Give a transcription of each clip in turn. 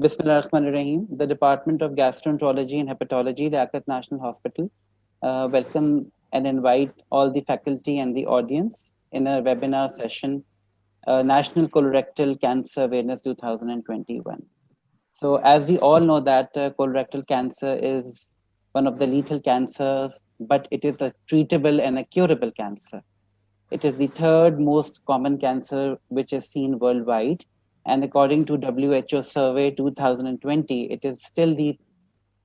Bismillah ar-Rahman ar-Rahim. The Department of Gastroenterology and Hepatology, Liaquat National Hospital, welcome and invite all the faculty and the audience in a webinar session, National Colorectal Cancer Awareness 2021. So as we all know that colorectal cancer is one of the lethal cancers, but it is a treatable and a curable cancer. It is the third most common cancer which is seen worldwide. And according to WHO survey 2020, it is still the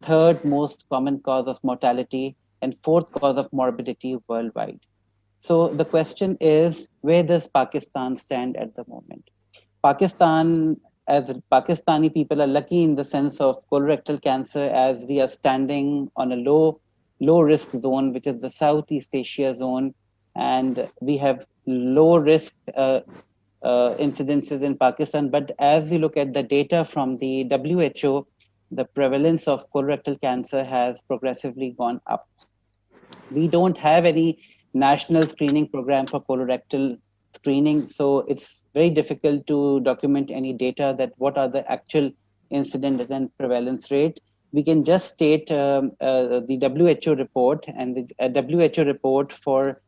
third most common cause of mortality and fourth cause of morbidity worldwide. So the question is, where does Pakistan stand at the moment? Pakistan, as Pakistani people are lucky in the sense of colorectal cancer, as we are standing on a low risk zone, which is the Southeast Asia zone, and we have low risk incidences in Pakistan. But as we look at the data from the WHO, the prevalence of colorectal cancer has progressively gone up. We don't have any national screening program for colorectal screening, so it's very difficult to document any data that what are the actual incident and prevalence rate. We can just state the WHO report, and the WHO report for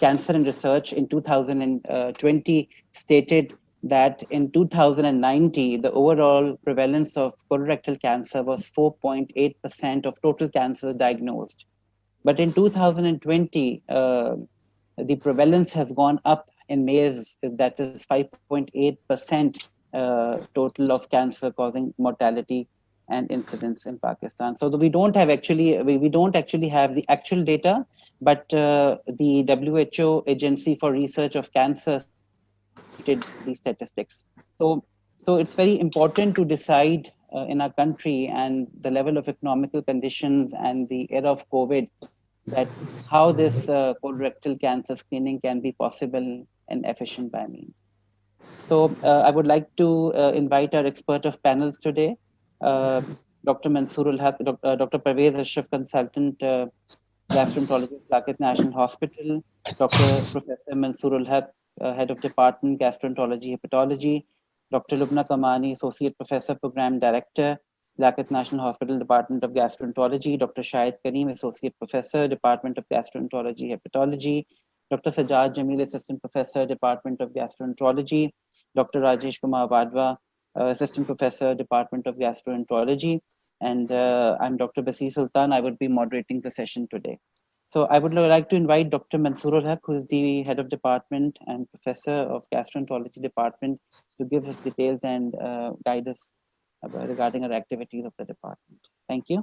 Cancer and Research in 2020 stated that in 2090, the overall prevalence of colorectal cancer was 4.8% of total cancer diagnosed. But in 2020, the prevalence has gone up in males, that is 5.8% total of cancer causing mortality and incidence in Pakistan. So we don't have we don't actually have the actual data, but the WHO Agency for Research of Cancer stated these statistics. So it's very important to decide in our country and the level of economical conditions and the era of COVID, that how this colorectal cancer screening can be possible and efficient by means. So I would like to invite our expert of panels today, Dr. Mansoor Haq, Dr. Parvez Ashraf, consultant gastroenterologist, Liaquat National Hospital, Dr. Professor Mansoor Haq, head of department gastroenterology hepatology, Dr. Lubna Kamani, associate professor, program director, Liaquat National Hospital, Department of Gastroenterology, Dr. Shahid Kareem, associate professor, Department of Gastroenterology hepatology, Dr. Sajjad Jamil, assistant professor, Department of Gastroenterology, Dr. Rajesh Kumar Wadhwa, assistant professor, Department of Gastroenterology, and I'm Dr. Basir Sultan. I would be moderating the session today. So I would like to invite Dr. Mansoor Haq, who is the head of department and professor of gastroenterology department, to give us details and guide us regarding our activities of the department. Thank you.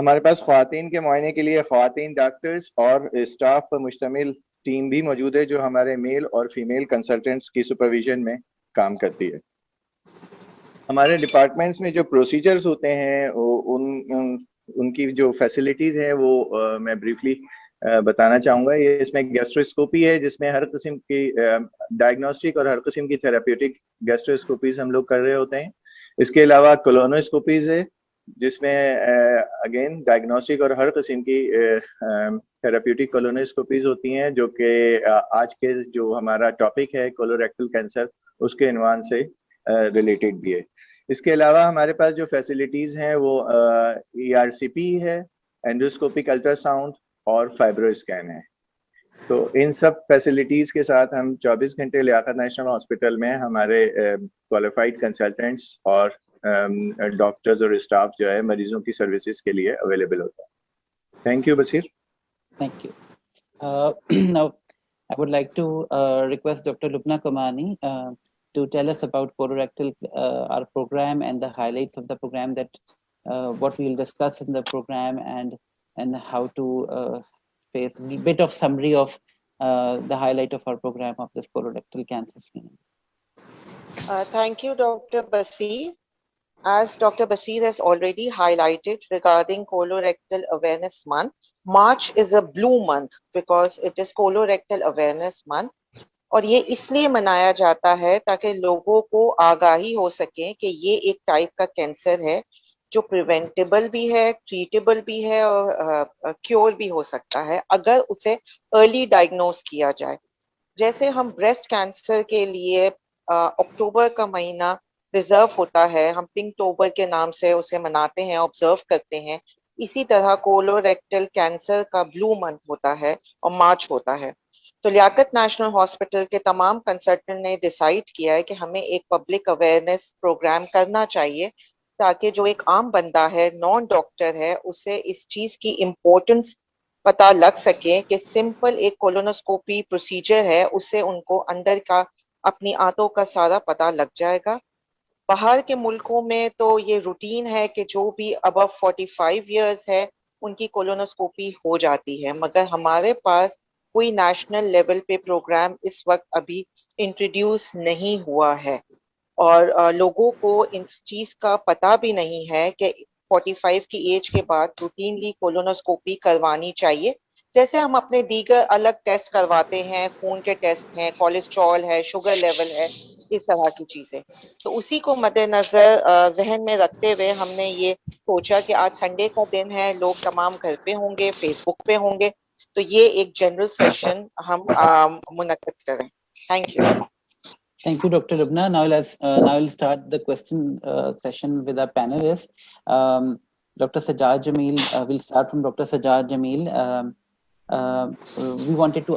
ہمارے پاس خواتین کے معائنے کے لیے خواتین doctors اور staff پر مشتمل team بھی موجود ہے جو ہمارے میل اور فیمیل کنسلٹنٹس کی سپرویژن میں کام کرتی ہے. ہمارے ڈپارٹمنٹس میں جو پروسیجرز ہوتے ہیں ان کی جو فیسلٹیز ہیں وہ میں بریفلی بتانا چاہوں گا. یہ اس میں گیسٹروسکوپی ہے جس میں ہر قسم کی ڈائگنوسٹک اور ہر قسم کی تھراپیوٹک گیسٹروسکوپیز ہم لوگ کر رہے ہوتے ہیں. اس کے علاوہ کولونوسکوپیز ہے جس میں اگین ڈائگنوسٹک اور ہر قسم کی تھراپیوٹک کولونوسکوپیز ہوتی ہیں جو کہ آج کے جو ہمارا ٹاپک ہے کولوریکٹل کینسر اس کے عنوان سے ریلیٹڈ بھی ہے. اس کے علاوہ ہمارے پاس جو فیسلٹیز ہیں وہ ERCP ہے, اینڈوسکوپک الٹرا ساؤنڈ اور فائبرو اسکین ہے. تو ان سب فیسلٹیز کے ساتھ ہم 24 گھنٹے لیاقت نیشنل ہاسپٹل میں ہمارے کوالیفائڈ کنسلٹنٹس اور ڈاکٹرز اور اسٹاف جو ہے مریضوں کی سروسز کے لیے اویلیبل ہوتا ہے. تھینک یو بصیر. Thank you. Now, I would like to request Dr. Lubna Kamani to tell us about colorectal, our program and the highlights of the program, that what we will discuss in the program, and how to face a bit of summary of the highlight of our program of this colorectal cancer screening. Thank you, Dr. Basir. As Dr. Basir has already highlighted regarding Colorectal Awareness Month, March is a blue month because it is Colorectal Awareness Month. اور یہ اس لیے منایا جاتا ہے تاکہ لوگوں کو آگاہی ہو سکے کہ یہ ایک ٹائپ کا کینسر ہے جو پریونٹیبل بھی ہے, ٹریٹیبل بھی ہے اور کیور بھی ہو سکتا ہے اگر اسے ارلی ڈائگنوز کیا جائے. جیسے ہم بریسٹ کینسر کے لیے اکتوبر کا مہینہ ریزرو ہوتا ہے, ہم پنک ٹوبر کے نام سے اسے مناتے ہیں, آبزرو کرتے ہیں, اسی طرح کولوریکٹل کینسر کا بلو منتھ ہوتا ہے اور مارچ ہوتا ہے. تو لیاقت نیشنل ہاسپٹل کے تمام کنسلٹنٹ نے ڈیسائیڈ کیا ہے کہ ہمیں ایک پبلک اویئرنیس پروگرام کرنا چاہیے تاکہ جو ایک عام بندہ ہے, نان ڈاکٹر ہے, اسے اس چیز کی امپورٹنس پتہ لگ سکے کہ سمپل ایک کولونوسکوپی پروسیجر ہے, اس سے ان کو اندر کا اپنی آنتوں کا سارا پتہ لگ جائے گا. باہر کے ملکوں میں تو یہ روٹین ہے کہ جو بھی ابو 45 ایئرز ہے ان کی کولونوسکوپی ہو جاتی ہے, مگر ہمارے پاس کوئی نیشنل لیول پہ پروگرام اس وقت ابھی انٹروڈیوس نہیں ہوا ہے اور لوگوں کو ان چیز کا پتہ بھی نہیں ہے کہ 45 کی ایج کے بعد روٹینلی کولونوسکوپی کروانی چاہیے. جیسے ہم اپنے دیگر الگ ٹیسٹ کرواتے ہیں, خون کے ٹیسٹ ہیں, کولیسٹرول ہے, شوگر لیول ہے, اس طرح کی چیزیں. تو اسی کو مد نظر ذہن میں رکھتے ہوئے ہم نے یہ سوچا کہ آج سنڈے کا دن ہے, لوگ تمام گھر پہ ہوں گے, فیس بک پہ ہوں گے, تو یہ ایک جنرل سیشن ہم منعقد کریں. Thank you. Thank you, Dr. Lubna. Now we'll start the question session with our panelists. Dr. Sajjad Jamil, we'll start from Dr. Sajjad Jamil. We wanted to,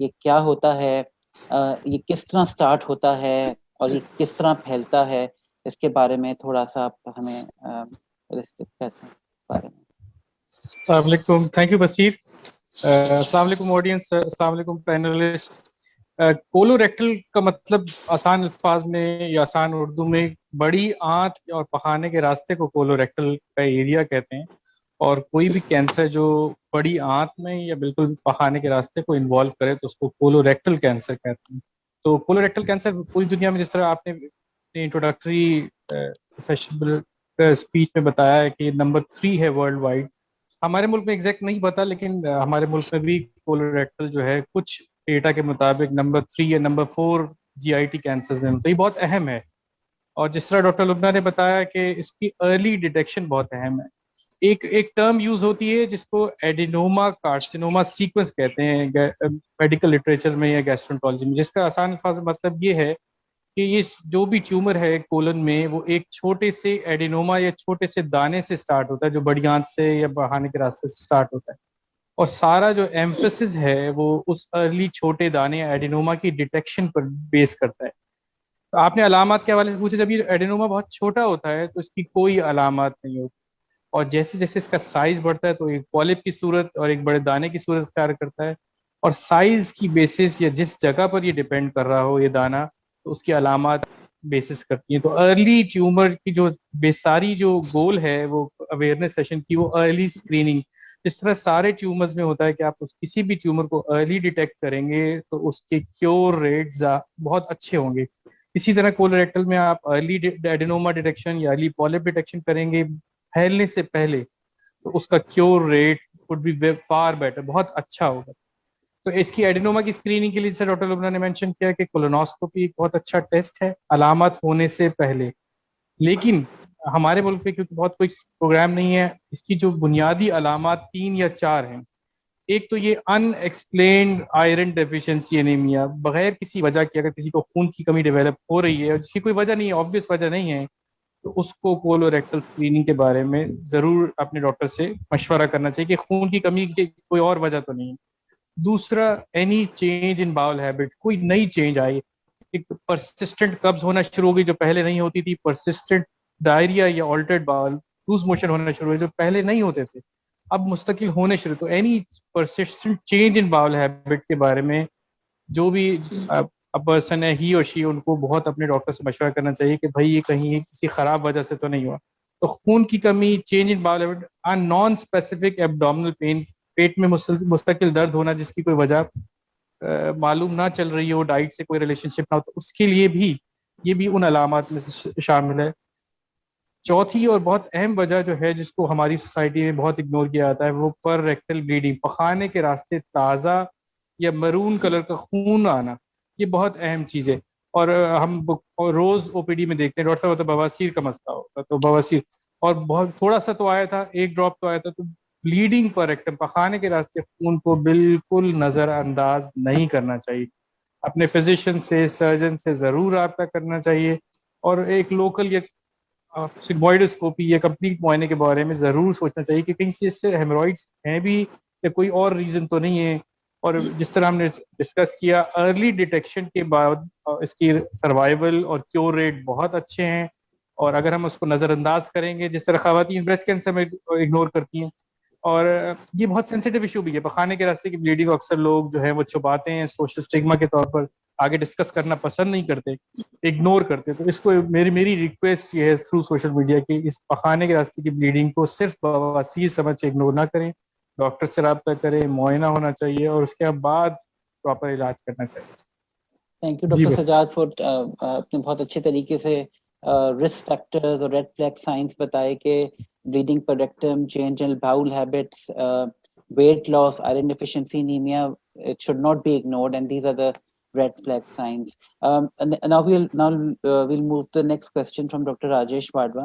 یہ کیا ہوتا ہے, یہ کس طرح start ہوتا ہے اور یہ کس طرح پھیلتا ہے, اس کے بارے میں تھوڑا سا آپ ہمیں ریسٹرکٹ کرتے ہیں بارے میں. السلام علیکم. تھینک یو بصیر. السلام علیکم آڈینس, السلام علیکم پینلسٹ. کولوریکٹل کا مطلب آسان الفاظ میں یا آسان اردو میں بڑی آنت اور پخانے کے راستے کو کولوریکٹل کا ایریا کہتے ہیں, اور کوئی بھی کینسر جو بڑی آنت میں یا بالکل پخانے کے راستے کو انوالو کرے تو اس کو کولوریکٹل کینسر کہتے ہیں. تو کولوریکٹل کینسر پوری دنیا میں, جس طرح آپ نے انٹروڈکٹری سیشن اسپیچ میں بتایا ہے کہ نمبر 3 ہے ورلڈ وائڈ. ہمارے ملک میں ایگزیکٹ نہیں پتا, لیکن ہمارے ملک میں بھی کولوریکٹل جو ہے کچھ ڈیٹا کے مطابق نمبر 3 یا نمبر 4 GIT کینسرز میں, تو یہ بہت اہم ہے. اور جس طرح ڈاکٹر لبنہ نے بتایا کہ اس کی ارلی ڈیٹیکشن بہت اہم ہے. ایک ٹرم یوز ہوتی ہے جس کو ایڈینوما کارسینوما سیکوینس کہتے ہیں میڈیکل لٹریچر میں یا گیسٹرونٹالوجی میں, جس کا آسان الفاظ میں مطلب یہ ہے کہ یہ جو بھی ٹیومر ہے کولن میں وہ ایک چھوٹے سے ایڈینوما یا چھوٹے سے دانے سے سٹارٹ ہوتا ہے جو بڑی آنت سے یا بہانے کے راستے سے سٹارٹ ہوتا ہے, اور سارا جو ایمفسس ہے وہ اس ارلی چھوٹے دانے ایڈینوما کی ڈیٹیکشن پر بیس کرتا ہے. تو آپ نے علامات کے حوالے سے پوچھا, جب یہ ایڈینوما بہت چھوٹا ہوتا ہے تو اس کی کوئی علامات نہیں ہوتی, اور جیسے جیسے اس کا سائز بڑھتا ہے تو ایک پالپ کی صورت اور ایک بڑے دانے کی صورت اختیار کرتا ہے, اور سائز کی بیسس یا جس جگہ پر یہ ڈیپینڈ کر رہا ہو یہ دانہ, تو اس کی علامات بیسس کرتی ہیں. تو ارلی ٹیومر کی جو ساری جو گول ہے وہ اویئرنیس سیشن کی وہ ارلی اسکریننگ. اس طرح سارے ٹیومرز میں ہوتا ہے کہ آپ کسی بھی ٹیومر کو ارلی ڈیٹیکٹ کریں گے تو اس کے کیور ریٹس بہت اچھے ہوں گے. اسی طرح کولوریکٹل میں آپ ارلی ایڈینوما ڈیٹیکشن یا ارلی پالیپ ڈیٹیکشن کریں گے پھیلنے سے پہلے تو اس کا cure rate would be far better, بہت اچھا ہوگا. تو اس کی ایڈینوما کی اسکریننگ کے لیے جیسے ڈاکٹر لبنہ نے مینشن کیا کہ کولونوسکوپی ایک بہت اچھا ٹیسٹ ہے علامات ہونے سے پہلے. لیکن ہمارے ملک میں کیونکہ بہت کوئی پروگرام نہیں ہے, اس کی جو بنیادی علامات 3 یا 4 ہیں. ایک تو یہ ان ایکسپلینڈ آئرن ڈیفیشنسی انیمیا, بغیر کسی وجہ کے اگر کسی کو خون کی کمی ڈیولپ ہو رہی ہے اور جس کی کوئی وجہ نہیں ہے, آبویس وجہ نہیں ہے, تو اس کو کولوریکٹل اسکریننگ کے بارے میں ضرور اپنے ڈاکٹر سے مشورہ کرنا چاہیے کہ خون کی کمی کی کوئی اور وجہ تو نہیں ہے. دوسرا, any change in bowel habit, کوئی نئی چینج آئی, ایک پرسسٹنٹ قبض ہونا شروع ہو گئی جو پہلے نہیں ہوتی تھی, پرسسٹنٹ ڈائریا یا آلٹرڈ باؤل لوز موشن ہونا شروع ہوئے جو پہلے نہیں ہوتے تھے, اب مستقل ہونے شروع. تو any persistent change in bowel habit کے بارے میں جو بھی پرسن ہے ہی اور شی, ان کو بہت اپنے ڈاکٹر سے مشورہ کرنا چاہیے کہ بھائی یہ کہیں کسی خراب وجہ سے تو نہیں ہوا. تو خون کی کمی, change in bowel habit, non specific abdominal pain, پیٹ میں مستقل درد ہونا جس کی کوئی وجہ معلوم نہ چل رہی ہو, ڈائٹ سے کوئی ریلیشن شپ نہ ہو, تو اس کے لیے بھی یہ بھی ان علامات میں سے شامل ہے. چوتھی اور بہت اہم وجہ جو ہے جس کو ہماری سوسائٹی میں بہت اگنور کیا جاتا ہے وہ پر ریکٹل بلیڈنگ, پخانے کے راستے تازہ یا مرون کلر کا خون آنا, یہ بہت اہم چیز ہے. اور ہم روز او پی ڈی میں دیکھتے ہیں ڈاکٹر صاحب بواسیر کا مسئلہ ہوگا, تو بواسیر اور بہت تھوڑا سا تو آیا تھا, ایک ڈراپ تو آیا تھا, تو بلیڈنگ پر ریکٹم, پخانے کے راستے خون کو بالکل نظر انداز نہیں کرنا چاہیے. اپنے فزیشین سے, سرجن سے ضرور رابطہ کرنا چاہیے, اور ایک لوکل یا سگموئڈوسکوپی یا کمپلیٹ معائنے کے بارے میں ضرور سوچنا چاہیے کہ کہیں سے اس سے ہیمورائڈس ہیں بھی یا کوئی اور ریزن تو نہیں ہے. اور جس طرح ہم نے ڈسکس کیا, ارلی ڈیٹیکشن کے بعد اس کی سروائیول اور کیور ریٹ بہت اچھے ہیں, اور اگر ہم اس کو نظر انداز کریں گے, جس طرح خواتین بریسٹ کینسر میں اگنور کرتی ہیں, اور یہ بہت سینسیٹیو ایشو بھی ہے, پخانے کے راستے کی بلیڈنگ کو اکثر لوگ جو ہے وہ چھپاتے ہیں, سوشل اسٹگما کے طور پر آگے ڈسکس کرنا پسند نہیں کرتے, اگنور کرتے. تو اس کو میری ریکویسٹ یہ ہے تھرو سوشل میڈیا کہ اس پخانے کے راستے کی بلیڈنگ کو صرف بواسیر سمجھ سے اگنور نہ کریں, ڈاکٹر سے رابطہ کریں, معائنہ ہونا چاہیے, اور اس کے بعد پراپر علاج کرنا چاہیے. Thank you doctor Sajjad for آپ نے بہت اچھے طریقے سے رسک فیکٹرز اور ریڈ فلیگ سائنس بتائے کہ bleeding per rectum, change in bowel habits, weight loss, iron deficiency anemia, it should not be ignored, and these are the red flag signs. And now we'll move to the next question from Dr. Rajesh Wadhwa.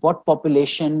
What population,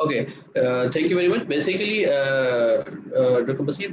Okay, thank you very much. Basically, Dr. Basit,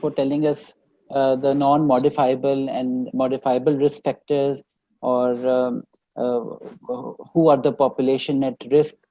for telling us the non-modifiable and modifiable risk factors, or who are the population at risk,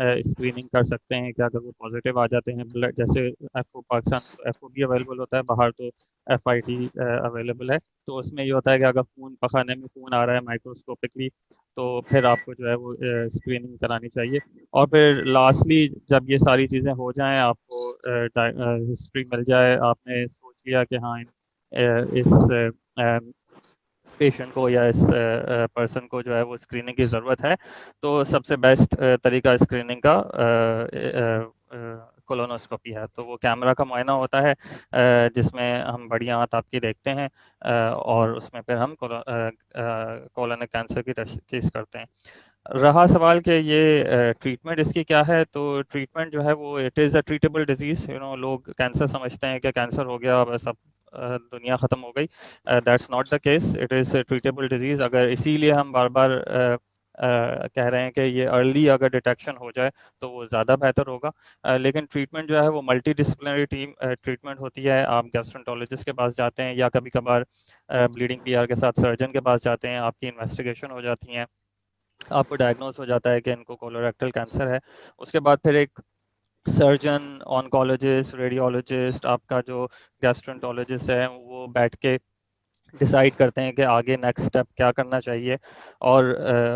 screening کر سکتے ہیں کہ اگر وہ positive آ جاتے ہیں blood, جیسے پاکستان تو ایف او بی اویلیبل ہوتا ہے، باہر تو ایف آئی ٹی اویلیبل ہے، تو اس میں یہ ہوتا ہے کہ اگر خون پخانے میں خون آ رہا ہے مائکروسکوپکلی تو پھر آپ کو جو ہے وہ اسکریننگ کرانی چاہیے. اور پھر لاسٹلی جب یہ ساری چیزیں ہو جائیں، آپ کو ہسٹری مل جائے، آپ نے سوچ لیا کہ ہاں اس پیشنٹ کو یا اس پرسن کو جو ہے وہ اسکریننگ کی ضرورت ہے، تو سب سے بیسٹ طریقہ اسکریننگ کا کولونوسکوپی ہے. تو وہ کیمرہ کا معائنہ ہوتا ہے جس میں ہم بڑی آنت آپ کی دیکھتے ہیں اور اس میں پھر ہم کولون کینسر کی تشخیص کرتے ہیں. رہا سوال کہ یہ ٹریٹمنٹ اس کی کیا ہے، تو ٹریٹمنٹ جو ہے وہ it is a treatable disease. لوگ کینسر سمجھتے ہیں کہ کینسر ہو گیا بس اب دنیا ختم ہو گئی. That's not the case, it is a treatable disease. اگر اسی لیے ہم بار بار کہہ رہے ہیں کہ یہ ارلی اگر ڈیٹیکشن ہو جائے تو وہ زیادہ بہتر ہوگا. لیکن ٹریٹمنٹ جو ہے وہ ملٹی ڈسپلنری ٹیم ٹریٹمنٹ ہوتی ہے. آپ گیسٹرنٹولوجسٹ کے پاس جاتے ہیں یا کبھی کبھار بلیڈنگ پی آر کے ساتھ سرجن کے پاس جاتے ہیں، آپ کی انویسٹیگیشن ہو جاتی ہیں، آپ کو ڈائگنوز ہو جاتا ہے کہ ان کو کولوریکٹل کینسر ہے. اس کے بعد پھر ایک سرجن، آنکولوجسٹ، ریڈیولوجسٹ، آپ کا جو گیسٹرنٹولوجسٹ ہے وہ بیٹھ کے ڈیسائیڈ کرتے ہیں کہ آگے نیکسٹ اسٹیپ کیا کرنا چاہیے، اور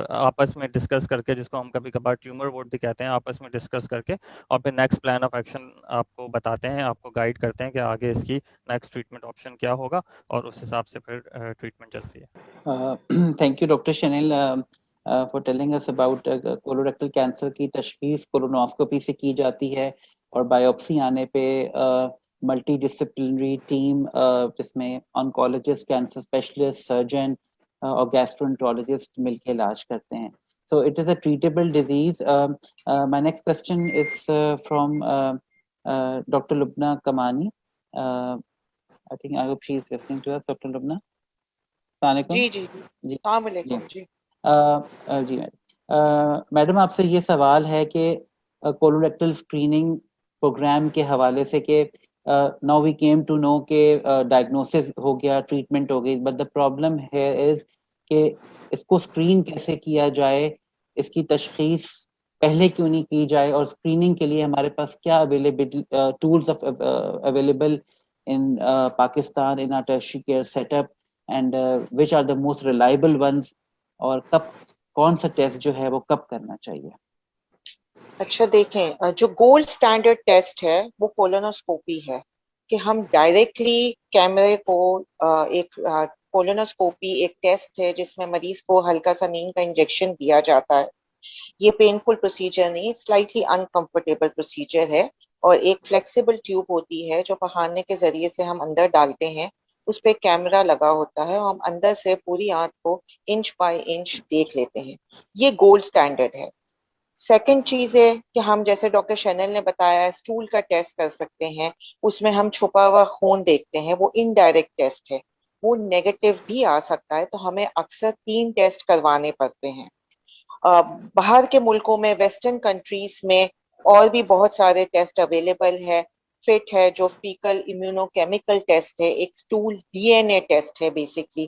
آپس میں ڈسکس کر کے، جس کو ہم کبھی کبھار ٹیومر بورڈ بھی کہتے ہیں، آپس میں ڈسکس کر کے اور پھر نیکسٹ پلان آف ایکشن آپ کو بتاتے ہیں، آپ کو گائیڈ کرتے ہیں کہ آگے اس کی نیکسٹ ٹریٹمنٹ آپشن کیا ہوگا، اور اس حساب سے پھر ٹریٹمنٹ چلتی ہے. Thank you doctor Shanil for telling us about colorectal cancer کی تشخیص کولونوسکوپی سے کی جاتی ہے، اور بایوپسی آنے پہ ملٹی ڈسپلنری ٹیم جس میں آنکولوجسٹ، کینسر اسپیشلسٹ، سرجن اور گیسٹرونٹرولوجسٹ مل کے علاج کرتے ہیں. So it is a treatable disease. My next question is from Dr. Lubna Kamani. I think I hope she is listening to us, Dr. Lubna. Assalamualaikum. جی جی جی السلام علیکم. جی جی میڈم، آپ سے یہ سوال ہے کہ کولوریکٹل اسکریننگ پروگرام کے حوالے سے کہ now we came to know کہ ڈائگنوسس ہو گیا، ٹریٹمنٹ ہو گئی، بٹ دا پرابلم ہے از کہ اس کو اسکرین کیسے کیا جائے، اس کی تشخیص پہلے کیوں نہیں کی جائے، اور اسکریننگ کے لیے ہمارے پاس کیا available tools available in Pakistan in our tertiary care setup, and which are the most reliable ones, اور کب کون سا ٹیسٹ جو ہے وہ کب کرنا چاہیے؟ اچھا دیکھیں، جو گولڈ سٹینڈرڈ ٹیسٹ ہے وہ کولونوسکوپی ہے، کہ ہم ڈائریکٹلی کیمرے کو ایک کولونوسکوپی ایک ٹیسٹ ہے جس میں مریض کو ہلکا سا نیم کا انجیکشن دیا جاتا ہے. یہ پینفل پروسیجر نہیں، سلائٹلی انکمفرٹیبل پروسیجر ہے، اور ایک فلیکسیبل ٹیوب ہوتی ہے جو پخانے کے ذریعے سے ہم اندر ڈالتے ہیں، اس پہ کیمرہ لگا ہوتا ہے، اور ہم اندر سے پوری آنت کو انچ بائی انچ دیکھ لیتے ہیں. یہ گولڈ سٹینڈرڈ ہے. سیکنڈ چیز ہے کہ ہم جیسے ڈاکٹر شنیل نے بتایا اسٹول کا ٹیسٹ کر سکتے ہیں، اس میں ہم چھپا ہوا خون دیکھتے ہیں، وہ انڈائریکٹ ٹیسٹ ہے، وہ نیگیٹو بھی آ سکتا ہے، تو ہمیں اکثر 3 ٹیسٹ کروانے پڑتے ہیں. باہر کے ملکوں میں ویسٹرن کنٹریز میں اور بھی بہت سارے ٹیسٹ اویلیبل ہے. فٹ ہے جو فیکل امیونو کیمیکل ٹیسٹ ہے، ایک اسٹول ڈی این اے ٹیسٹ ہے بیسکلی،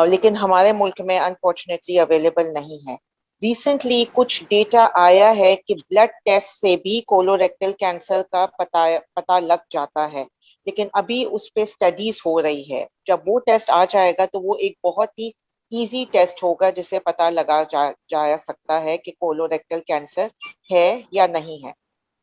لیکن ہمارے ملک میں انفارچونیٹلی اویلیبل نہیں ہے. ریسنٹلی کچھ ڈیٹا آیا ہے کہ بلڈ ٹیسٹ سے بھی کولوریکٹل کینسر کا پتہ لگ جاتا ہے، لیکن ابھی اس پہ اسٹڈیز ہو رہی ہے. جب وہ ٹیسٹ آ جائے گا تو وہ ایک بہت ہی ایزی ٹیسٹ ہوگا جس سے پتہ لگا جا سکتا ہے کہ کولوریکٹل کینسر ہے یا نہیں ہے.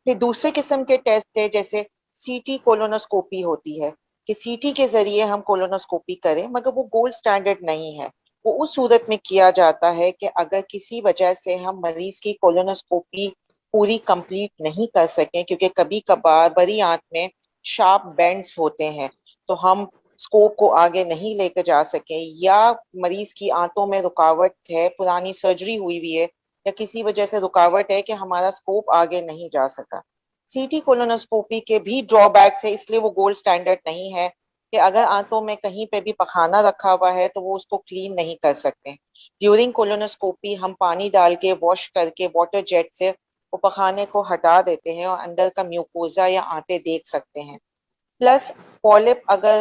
پھر دوسرے قسم کے ٹیسٹ ہے جیسے سی ٹی کولونوسکوپی ہوتی ہے، کہ سی ٹی کے ذریعے ہم کولونوسکوپی کریں، مگر وہ گولڈ سٹینڈرڈ نہیں ہے. وہ اس صورت میں کیا جاتا ہے کہ اگر کسی وجہ سے ہم مریض کی کولونوسکوپی پوری کمپلیٹ نہیں کر سکیں، کیونکہ کبھی کبھار بڑی آنت میں شارپ بینڈز ہوتے ہیں تو ہم اسکوپ کو آگے نہیں لے کے جا سکیں، یا مریض کی آنتوں میں رکاوٹ ہے، پرانی سرجری ہوئی ہے، یا کسی وجہ سے رکاوٹ ہے کہ ہمارا اسکوپ آگے نہیں جا سکا. سی ٹی کولونوسکوپی کے بھی ڈرا بیکس ہے، اس لیے وہ گولڈ سٹینڈرڈ نہیں ہے، کہ اگر آنتوں میں کہیں پہ بھی پخانہ رکھا ہوا ہے تو وہ اس کو کلین نہیں کر سکتے. ڈیورنگ کولونوسکوپی ہم پانی ڈال کے واش کر کے واٹر جیٹ سے وہ پخانے کو ہٹا دیتے ہیں اور اندر کا میوکوزا یا آنتیں دیکھ سکتے ہیں. پلس پولپ اگر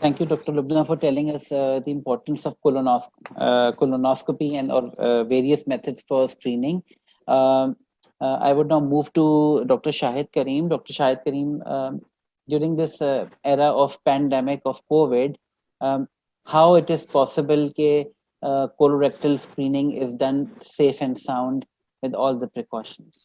Thank you, Dr. Lubna, for telling us the importance of colonoscopy and or various methods for screening. I would now move to Dr. Shahid Karim. Dr. Shahid Karim, during this era of pandemic of COVID, how it is possible that colorectal screening is done safe and sound with all the precautions?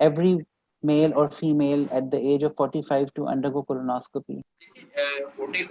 every male or female at the age of 45 to undergo colonoscopy? 40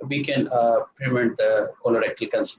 we can prevent the colorectal cancer.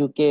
UK.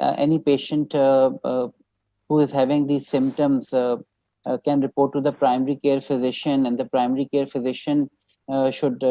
any patient who is having these symptoms can report to the primary care physician and the primary care physician should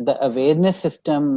the awareness system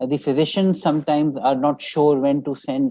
the physicians sometimes are not sure when to send.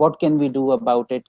what can we do about it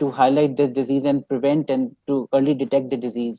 to highlight this disease and prevent and to early detect the disease.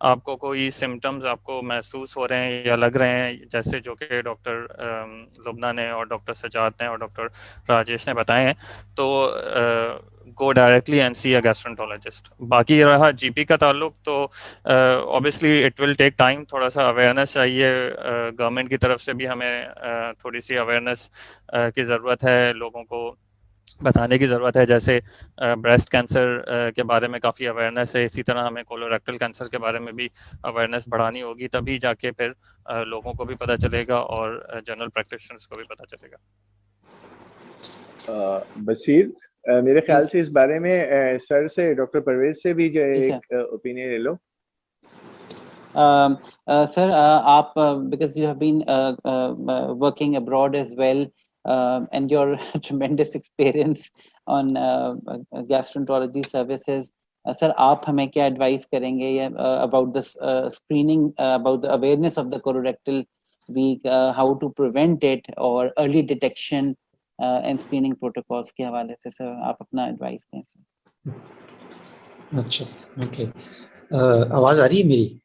آپ کو کوئی symptoms آپ کو محسوس ہو رہے ہیں یا لگ رہے ہیں جیسے جو کہ ڈاکٹر لبنہ نے اور ڈاکٹر سجاد نے اور ڈاکٹر راجیش نے بتائے ہیں, تو گو ڈائریکٹلی اینڈ سی اے گیسٹرونٹولوجسٹ. باقی رہا جی پی کا تعلق, تو obviously it will take time, تھوڑا سا اویئرنیس چاہیے گورنمنٹ کی طرف سے بھی, ہمیں تھوڑی سی اویئرنیس کی ضرورت ہے, لوگوں کو بتانے کی ضرورت ہے. جیسے بریسٹ کینسر کے بارے میں کافی اویئرنیس ہے, اسی طرح ہمیں کولوریکٹل کینسر کے بارے میں بھی اویئرنیس بڑھانی ہوگی, تبھی جا کے پھر لوگوں کو بھی پتہ چلے گا اور جنرل پریکٹیشنرز کو بھی پتہ چلے گا. بصیر, میرے خیال سے اس بارے میں سر سے, ڈاکٹر پرویز سے بھی جو ایک اوپینین لے لو. Sir, aap, because you have been working abroad as well, and your tremendous experience on gastroenterology services, sir, aap hame kya advice karenge about this screening, about the awareness of the colorectal week, how to prevent it, or early detection and screening protocols ke hawale se, sir, aap apna advice dein sir. اچھا, okay. آواز آ رہی ہے میری؟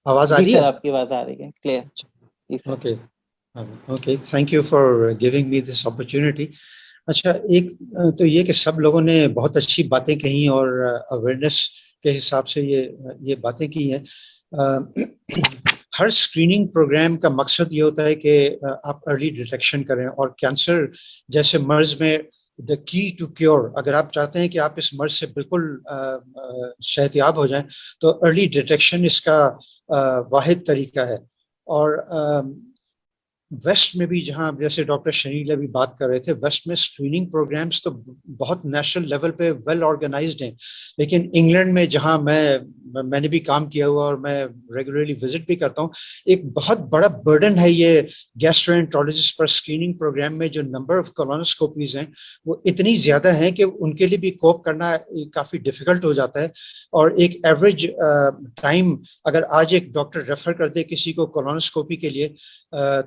آواز آ جی رہی سر, ہے؟ آپ کی آواز آ رہی ہے کلیئر. جی sir. Okay okay, thank you for giving me this opportunity. اچھا, ایک تو یہ کہ سب لوگوں نے بہت اچھی باتیں کہی اور اویئرنیس کے حساب سے یہ باتیں کی ہیں. ہر اسکریننگ پروگرام کا مقصد یہ ہوتا ہے کہ آپ ارلی ڈیٹیکشن کریں, اور کینسر جیسے مرض میں دا کی ٹو کیور, اگر آپ چاہتے ہیں کہ آپ اس مرض سے بالکل صحتیاب ہو جائیں تو ارلی ڈیٹیکشن اس کا واحد طریقہ ہے. اور ویسٹ میں بھی, جہاں جیسے ڈاکٹر شنیل ابھی بات کر رہے تھے, ویسٹ میں اسکریننگ پروگرامز تو بہت نیشنل لیول پہ ویل آرگنائزڈ ہیں, لیکن انگلینڈ میں جہاں میں نے بھی کام کیا ہوا اور میں ریگولرلی وزٹ بھی کرتا ہوں, ایک بہت بڑا برڈن ہے یہ گیسٹرونٹرولوجسٹ پر. اسکریننگ پروگرام میں جو نمبر آف کولونوسکوپیز ہیں وہ اتنی زیادہ ہیں کہ ان کے لیے بھی کوپ کرنا کافی ڈیفیکلٹ ہو جاتا ہے. اور ایک ایوریج ٹائم اگر آج ایک ڈاکٹر ریفر کر دے کسی کو کولونوسکوپی کے لیے,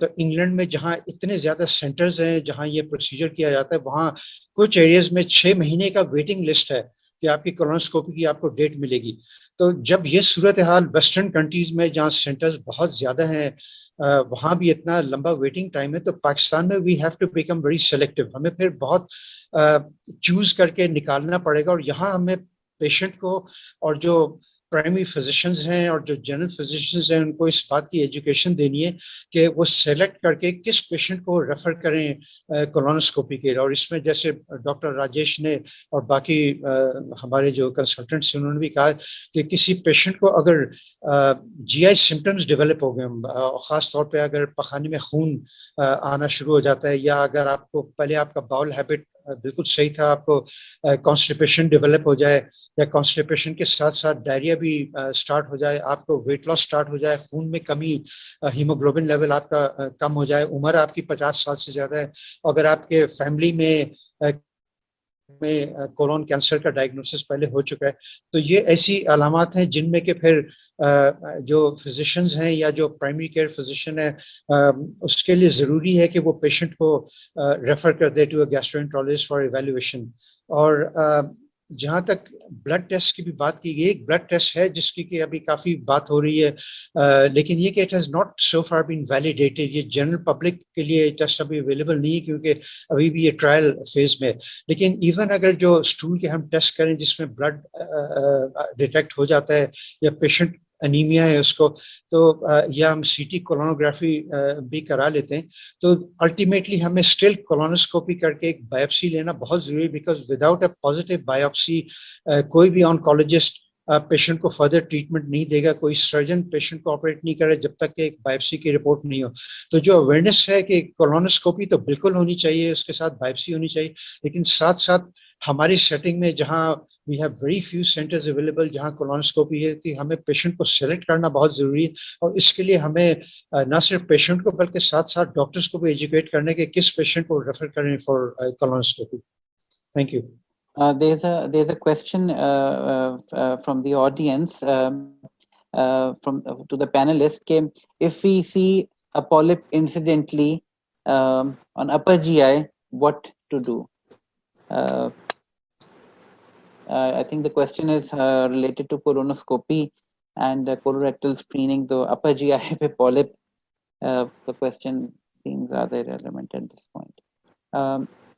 تو انگلینڈ میں جہاں اتنے زیادہ سینٹرز ہیں جہاں یہ پروسیجر کیا جاتا ہے, وہاں کچھ ایریاز میں 6 مہینے کا ویٹنگ لسٹ ہے کہ آپ کی کولونوسکوپی کی آپ کو ڈیٹ ملے گی. تو جب یہ صورتحال ویسٹرن کنٹریز میں جہاں سینٹرز بہت زیادہ ہیں وہاں بھی اتنا لمبا ویٹنگ ٹائم ہے, تو پاکستان میں we have to become very selective. ہمیں پھر بہت چوز کر کے نکالنا پڑے گا, اور یہاں ہمیں پیشنٹ کو اور جو پرائمری فزیشنز ہیں اور جو جنرل فزیشنز ہیں ان کو اس بات کی ایجوکیشن دینی ہے کہ وہ سلیکٹ کر کے کس پیشنٹ کو ریفر کریں کولونوسکوپی کے. اور اس میں جیسے ڈاکٹر راجیش نے اور باقی ہمارے جو کنسلٹنٹس انہوں نے بھی کہا کہ کسی پیشنٹ کو اگر جی آئی سمٹمز ڈیولپ ہو گئے, خاص طور پہ اگر پخانے میں خون آنا شروع ہو جاتا ہے, یا اگر آپ کو پہلے آپ کا باؤل ہیبٹ بالکل صحیح تھا, آپ کو کانسٹیپیشن ڈیولپ ہو جائے یا کانسٹیپیشن کے ساتھ ساتھ ڈائریا بھی سٹارٹ ہو جائے, آپ کو ویٹ لاس سٹارٹ ہو جائے, خون میں کمی, ہیموگلوبن لیول آپ کا کم ہو جائے, عمر آپ کی 50 سال سے زیادہ ہے, اگر آپ کے فیملی میں کولون کینسر کا ڈائگنوسس پہلے ہو چکا ہے, تو یہ ایسی علامات ہیں جن میں کہ پھر جو فزیشنز ہیں یا جو پرائمری کیئر فزیشن ہے اس کے لیے ضروری ہے کہ وہ پیشنٹ کو ریفر کر دے ٹو اے گیسٹرونٹرولوجسٹ فار ایویلویشن. اور جہاں تک بلڈ ٹیسٹ کی بھی بات کی گئی, ایک بلڈ ٹیسٹ ہے جس کی کہ ابھی کافی بات ہو رہی ہے, لیکن یہ کہ it has not so for been validated. یہ جنرل پبلک کے لیے ٹیسٹ ابھی اویلیبل نہیں ہے کیونکہ ابھی بھی یہ ٹرائل فیز میں. لیکن ایون اگر جو اسٹول کے ہم ٹیسٹ کریں جس میں بلڈ ڈیٹیکٹ ہو جاتا ہے یا پیشنٹ انیمیا ہے اس کو, تو یا ہم سی ٹی کولونوگرافی بھی کرا لیتے ہیں, تو الٹیمیٹلی ہمیں اسٹل کولونوسکوپی کر کے ایک بایوپسی لینا بہت ضروری, because without a positive biopsy کوئی بھی آنکولوجسٹ پیشنٹ کو فردر ٹریٹمنٹ نہیں دے گا, کوئی سرجن پیشنٹ کو آپریٹ نہیں کرے جب تک کہ ایک بایوپسی کی رپورٹ نہیں ہو. تو جو اویئرنیس ہے کہ کولونوسکوپی تو بالکل ہونی چاہیے, اس کے ساتھ بایوپسی ہونی چاہیے, لیکن ساتھ ساتھ ہماری سیٹنگ میں جہاں we have very few centres available جہاں کولونوسکوپی ہے, کہ ہمیں پیشنٹ کو سلیکٹ کرنا بہت ضروری ہے, اور اس کے لیے ہمیں نہ صرف پیشنٹ کو بلکہ ساتھ ساتھ ڈاکٹرس کو بھی ایجوکیٹ کرنے کے کس پیشنٹ کو ریفر کریں for colonoscopy. Thank you. There's a question from the audience to the panelist. If we see a polyp incidentally on upper GI, what to do? I think the question is related to colonoscopy and colorectal screening. So upper GI pe polyp, the question seems rather irrelevant at this point.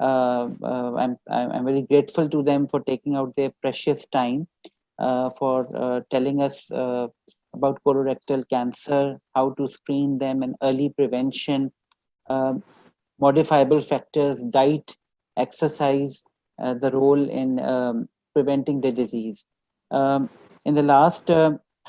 I'm very grateful to them for taking out their precious time for telling us about colorectal cancer, how to screen them, and early prevention, modifiable factors, diet, exercise, the role in preventing the disease. In the last,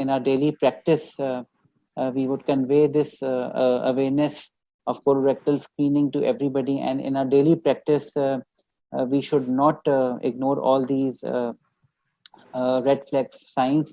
in our daily practice we would convey this awareness of colorectal screening to everybody, and in our daily practice we should not ignore all these red flag signs.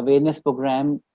awareness program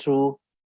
through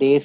days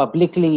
publicly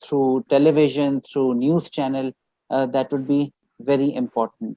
through television, through news channel. That would be very important.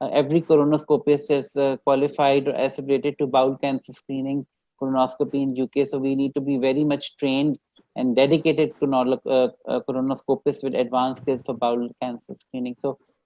every colonoscopist is qualified or affiliated to bowel cancer screening colonoscopy in UK, so we need to be very much trained and dedicated colonoscopists with advanced skills for bowel cancer screening. So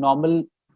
normal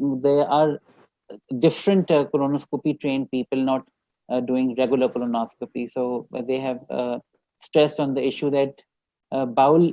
there are different colonoscopy trained people not doing regular colonoscopy. So they have stressed on the issue that bowel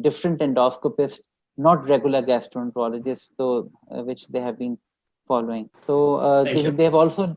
different endoscopists, not regular gastroenterologists, so which they have been following. So they have also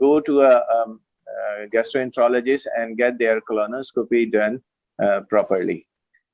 go to a gastroenterologist and get their colonoscopy done properly.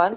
1।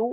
2,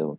So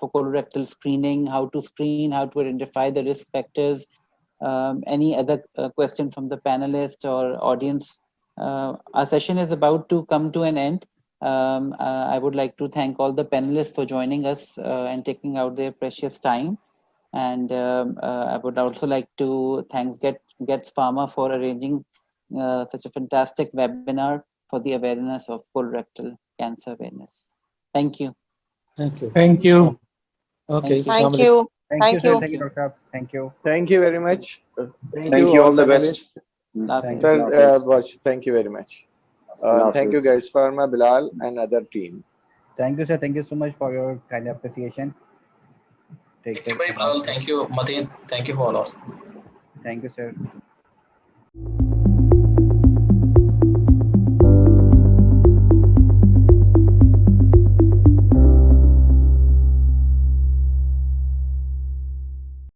for colorectal screening, how to screen, how to identify the risk factors. Any other question from the panelists or audience? Our session is about to come to an end. I would like to thank all the panelists for joining us and taking out their precious time. And I would also like to thank Gets Pharma for arranging such a fantastic webinar for the awareness of colorectal cancer awareness. Thank you. Thank you. Thank you. Okay. Thank you. Thank you, sir. Thank you. Thank you, Dr. Saab. Thank you. Thank you very much. Thank you, all the best. Love Sir, thank you very much. Allah Thank you, Hafiz. guys, Pharma, Bilal, and other team. Thank you, sir. Thank you so much for your kind appreciation. Take Thank you, care. Bilal. Thank you, Mateen. Thank you for all. Thank you, sir.